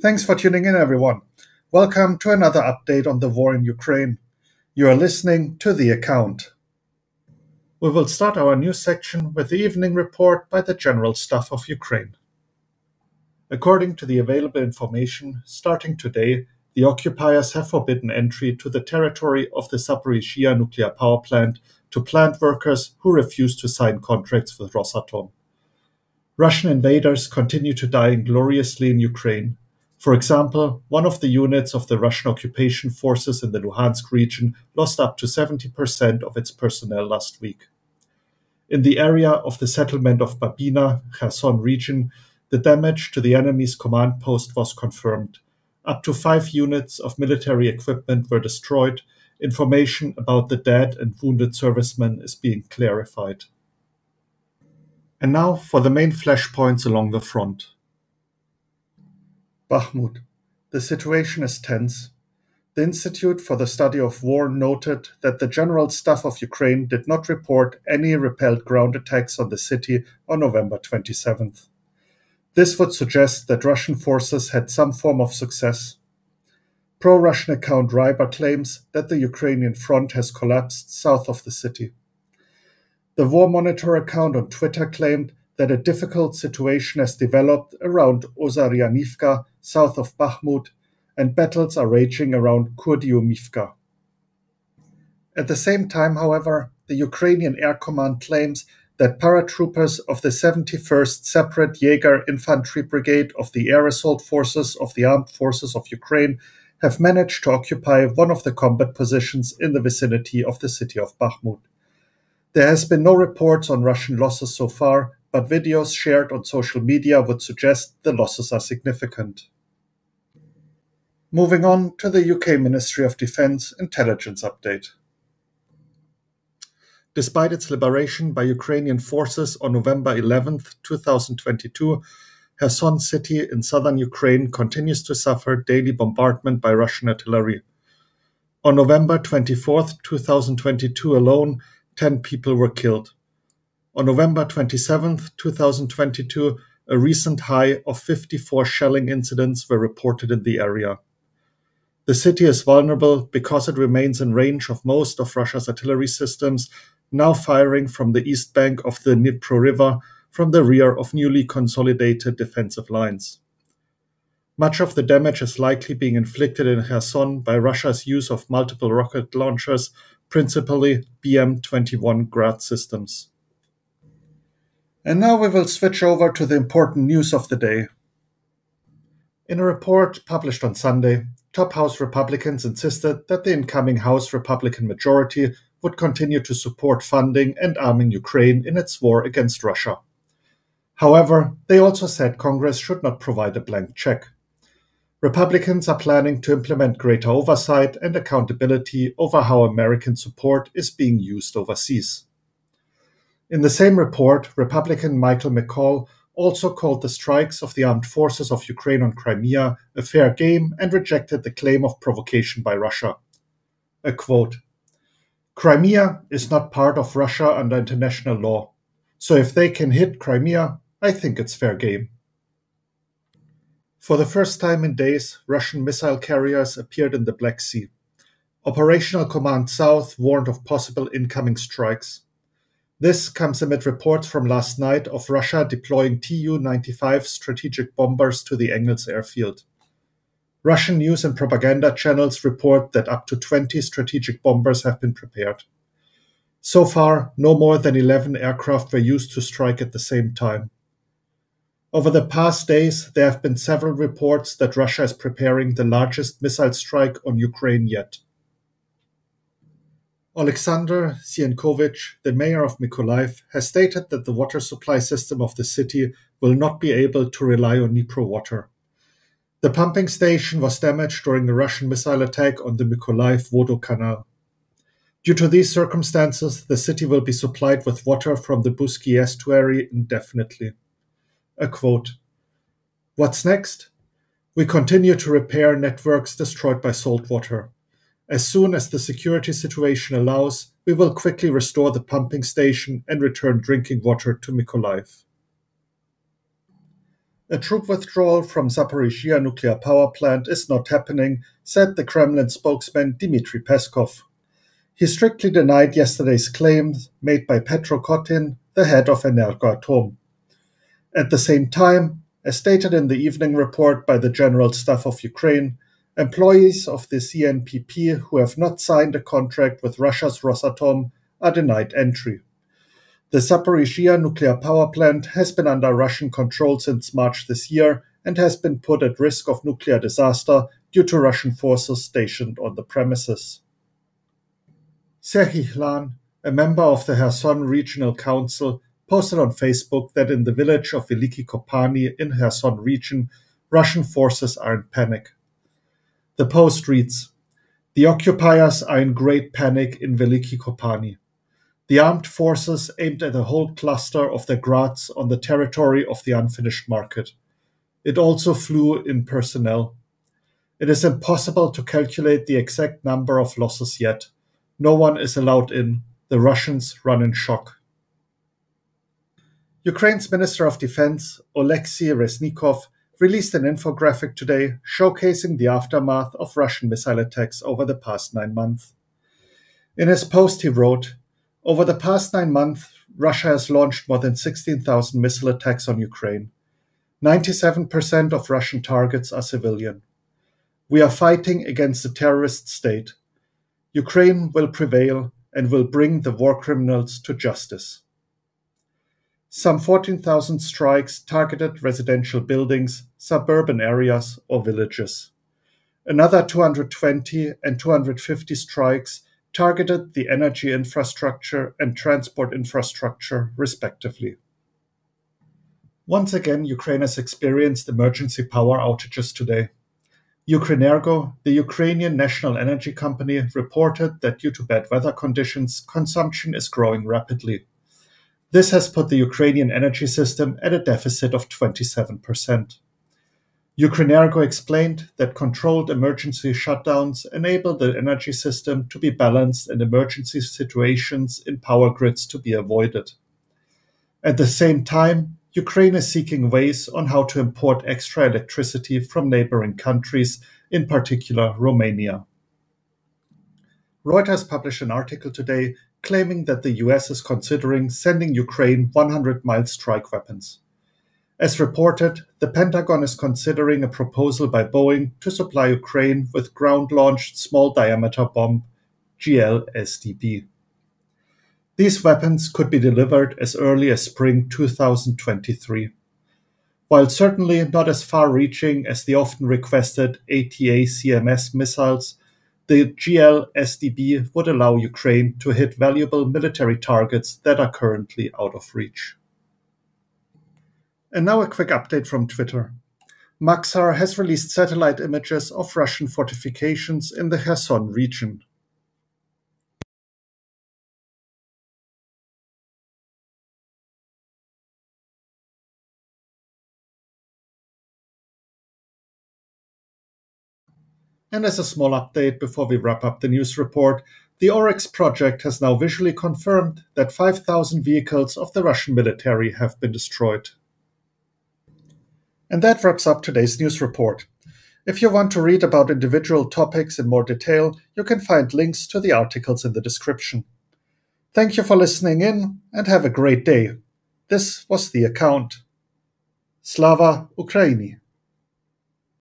Thanks for tuning in, everyone. Welcome to another update on the war in Ukraine. You are listening to The Account. We will start our news section with the evening report by the General Staff of Ukraine. According to the available information, starting today, the occupiers have forbidden entry to the territory of the Zaporizhzhia nuclear power plant to plant workers who refuse to sign contracts with Rosatom. Russian invaders continue to die ingloriously in Ukraine. For example, one of the units of the Russian occupation forces in the Luhansk region lost up to 70% of its personnel last week. In the area of the settlement of Babina, Kherson region, the damage to the enemy's command post was confirmed. Up to 5 units of military equipment were destroyed. Information about the dead and wounded servicemen is being clarified. And now for the main flashpoints along the front. Bakhmut. The situation is tense. The Institute for the Study of War noted that the General Staff of Ukraine did not report any repelled ground attacks on the city on November 27th. This would suggest that Russian forces had some form of success. Pro-Russian account Ryber claims that the Ukrainian front has collapsed south of the city. The War Monitor account on Twitter claimed that a difficult situation has developed around Ozaryanivka, south of Bakhmut, and battles are raging around Kurdyumivka. At the same time, however, the Ukrainian Air Command claims that paratroopers of the 71st Separate Jaeger Infantry Brigade of the Air Assault Forces of the Armed Forces of Ukraine have managed to occupy one of the combat positions in the vicinity of the city of Bakhmut. There has been no reports on Russian losses so far, but videos shared on social media would suggest the losses are significant. Moving on to the UK Ministry of Defence intelligence update. Despite its liberation by Ukrainian forces on November 11, 2022, Kherson city in southern Ukraine continues to suffer daily bombardment by Russian artillery. On November 24, 2022 alone, 10 people were killed. On November 27, 2022, a recent high of 54 shelling incidents were reported in the area. The city is vulnerable because it remains in range of most of Russia's artillery systems, now firing from the east bank of the Dnipro River from the rear of newly consolidated defensive lines. Much of the damage is likely being inflicted in Kherson by Russia's use of multiple rocket launchers, principally BM-21 Grad systems. And now we will switch over to the important news of the day. In a report published on Sunday, top House Republicans insisted that the incoming House Republican majority would continue to support funding and arming Ukraine in its war against Russia. However, they also said Congress should not provide a blank check. Republicans are planning to implement greater oversight and accountability over how American support is being used overseas. In the same report, Republican Michael McCaul also called the strikes of the armed forces of Ukraine on Crimea a fair game and rejected the claim of provocation by Russia. A quote, "Crimea is not part of Russia under international law, so if they can hit Crimea, I think it's fair game." For the first time in days, Russian missile carriers appeared in the Black Sea. Operational Command South warned of possible incoming strikes. This comes amid reports from last night of Russia deploying Tu-95 strategic bombers to the Engels airfield. Russian news and propaganda channels report that up to 20 strategic bombers have been prepared. So far, no more than 11 aircraft were used to strike at the same time. Over the past days, there have been several reports that Russia is preparing the largest missile strike on Ukraine yet. Alexander Sienkiewicz, the mayor of Mykolaiv, has stated that the water supply system of the city will not be able to rely on Dnipro water. The pumping station was damaged during a Russian missile attack on the Mykolaiv Water canal. Due to these circumstances, the city will be supplied with water from the Busky estuary indefinitely. A quote, "What's next? We continue to repair networks destroyed by salt water. As soon as the security situation allows, we will quickly restore the pumping station and return drinking water to Mykolaiv." A troop withdrawal from Zaporizhzhia nuclear power plant is not happening, said the Kremlin spokesman Dmitry Peskov. He strictly denied yesterday's claims made by Petro Kotin, the head of Energoatom. At the same time, as stated in the evening report by the General Staff of Ukraine, employees of the CNPP who have not signed a contract with Russia's Rosatom are denied entry. The Zaporizhzhia nuclear power plant has been under Russian control since March this year and has been put at risk of nuclear disaster due to Russian forces stationed on the premises. Serhiy Hlan, a member of the Kherson Regional Council, posted on Facebook that in the village of Veliki Kopani in Kherson region, Russian forces are in panic. The post reads, "The occupiers are in great panic in Veliki Kopani. The armed forces aimed at a whole cluster of their grads on the territory of the unfinished market. It also flew in personnel. It is impossible to calculate the exact number of losses yet. No one is allowed in. The Russians run in shock." Ukraine's Minister of Defense, Oleksiy Reznikov, released an infographic today showcasing the aftermath of Russian missile attacks over the past 9 months. In his post, he wrote, "Over the past 9 months, Russia has launched more than 16,000 missile attacks on Ukraine. 97% of Russian targets are civilian. We are fighting against a terrorist state. Ukraine will prevail and will bring the war criminals to justice." Some 14,000 strikes targeted residential buildings, suburban areas, or villages. Another 220 and 250 strikes targeted the energy infrastructure and transport infrastructure, respectively. Once again, Ukraine has experienced emergency power outages today. Ukrenergo, the Ukrainian national energy company, reported that due to bad weather conditions, consumption is growing rapidly. This has put the Ukrainian energy system at a deficit of 27%. Ukrenergo explained that controlled emergency shutdowns enable the energy system to be balanced and emergency situations in power grids to be avoided. At the same time, Ukraine is seeking ways on how to import extra electricity from neighboring countries, in particular Romania. Reuters published an article today claiming that the US is considering sending Ukraine 100-mile strike weapons. As reported, the Pentagon is considering a proposal by Boeing to supply Ukraine with ground-launched small-diameter bomb GLSDB. These weapons could be delivered as early as spring 2023. While certainly not as far-reaching as the often requested ATACMS missiles, the GLSDB would allow Ukraine to hit valuable military targets that are currently out of reach. And now a quick update from Twitter. Maxar has released satellite images of Russian fortifications in the Kherson region. And as a small update before we wrap up the news report, the Oryx project has now visually confirmed that 5,000 vehicles of the Russian military have been destroyed. And that wraps up today's news report. If you want to read about individual topics in more detail, you can find links to the articles in the description. Thank you for listening in and have a great day. This was The Account. Slava Ukraini!